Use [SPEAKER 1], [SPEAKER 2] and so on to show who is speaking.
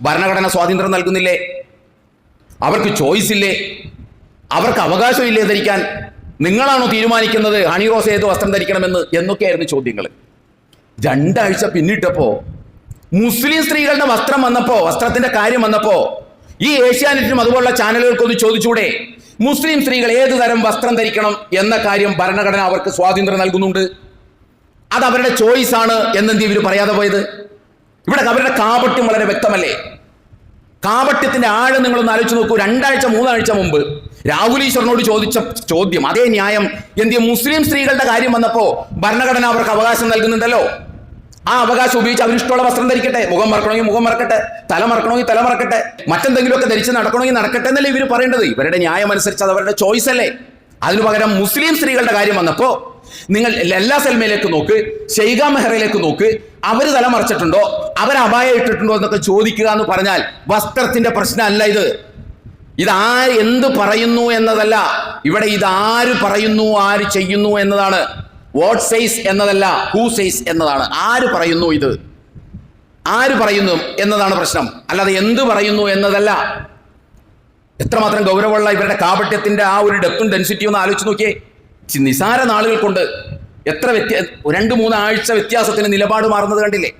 [SPEAKER 1] ഭരണഘടന സ്വാതന്ത്ര്യം നൽകുന്നില്ലേ? അവർക്ക് ചോയ്സ് ഇല്ലേ? അവർക്ക് അവകാശമില്ലേ ധരിക്കാൻ? നിങ്ങളാണോ തീരുമാനിക്കുന്നത് ഹണി റോസ് ഏത് വസ്ത്രം ധരിക്കണമെന്ന് എന്നൊക്കെയായിരുന്നു ചോദ്യങ്ങൾ. 2 ആഴ്ച പിന്നിട്ടപ്പോ മുസ്ലിം സ്ത്രീകളുടെ വസ്ത്രം വന്നപ്പോ, വസ്ത്രത്തിന്റെ കാര്യം വന്നപ്പോ ഈ ഏഷ്യാനെറ്റിനും അതുപോലുള്ള ചാനലുകൾക്കൊന്ന് ചോദിച്ചൂടെ, മുസ്ലിം സ്ത്രീകൾ ഏത് തരം വസ്ത്രം ധരിക്കണം എന്ന കാര്യം ഭരണഘടന അവർക്ക് സ്വാതന്ത്ര്യം നൽകുന്നുണ്ട്, അത് അവരുടെ ചോയ്സ് ആണ് എന്നെന്ത് ഇവർ പറയാതെ പോയത്? ഇവിടെ അവരുടെ കാപട്യം വളരെ വ്യക്തമല്ലേ? കാപട്യത്തിന്റെ ആഴം നിങ്ങളൊന്ന് ആലോചിച്ച് നോക്കൂ. 2 ആഴ്ച 3 ആഴ്ച മുമ്പ് രാഹുൽ ഈശ്വറിനോട് ചോദിച്ച ചോദ്യം, അതേ ന്യായം എന്ത് മുസ്ലിം സ്ത്രീകളുടെ കാര്യം വന്നപ്പോ ഭരണഘടന അവർക്ക് അവകാശം നൽകുന്നുണ്ടല്ലോ. ആ അവകാശം ഉപയോഗിച്ച് അവരിഷ്ടമുള്ള വസ്ത്രം ധരിക്കട്ടെ, മുഖം മറക്കണമെങ്കിൽ മുഖം മറക്കട്ടെ, തല മറക്കണമെങ്കിൽ തല മറക്കട്ടെ, മറ്റെന്തെങ്കിലുമൊക്കെ ധരിച്ച് നടക്കണമെങ്കിൽ നടക്കട്ടെ എന്നല്ലേ ഇവർ പറയേണ്ടത്? ഇവരുടെ ന്യായം അനുസരിച്ച് അത് അവരുടെ ചോയ്സ് അല്ലേ? അതിനു പകരം മുസ്ലിം സ്ത്രീകളുടെ കാര്യം വന്നപ്പോ നിങ്ങൾ ലല്ലാ സൽമയിലേക്ക് നോക്ക്, ഷെയ്ഖ മെഹ്റയിലേക്ക് നോക്ക്, അവര് തല മറച്ചിട്ടുണ്ടോ, അവർ അബായ ഇട്ടിട്ടുണ്ടോ എന്നൊക്കെ ചോദിക്കുക എന്ന് പറഞ്ഞാൽ വസ്ത്രത്തിന്റെ പ്രശ്നമല്ല ഇത്. ഇതാര് എന്ത് പറയുന്നു എന്നതല്ല ഇവിടെ, ഇതാര് പറയുന്നു, ആര് ചെയ്യുന്നു എന്നതാണ്. വാട്ട് സെയ്സ് എന്നതല്ല, ഹൂ സെയ്സ് എന്നതാണ്. ആര് പറയുന്നു, ഇത് ആര് പറയുന്നു എന്നതാണ് പ്രശ്നം, അല്ലാതെ എന്ത് പറയുന്നു എന്നതല്ല. എത്രമാത്രം ഗൗരവമുള്ള ഇവരുടെ കാപട്യത്തിന്റെ ആ ഒരു ഡെപ്തും ഡെൻസിറ്റിയും ഒന്ന് ആലോചിച്ച് നോക്കിയേ. നിസാര നാളുകൾ കൊണ്ട് എത്ര 2-3 ആഴ്ച വ്യത്യാസത്തിന് നിലപാട് മാറുന്നത് കണ്ടില്ലേ?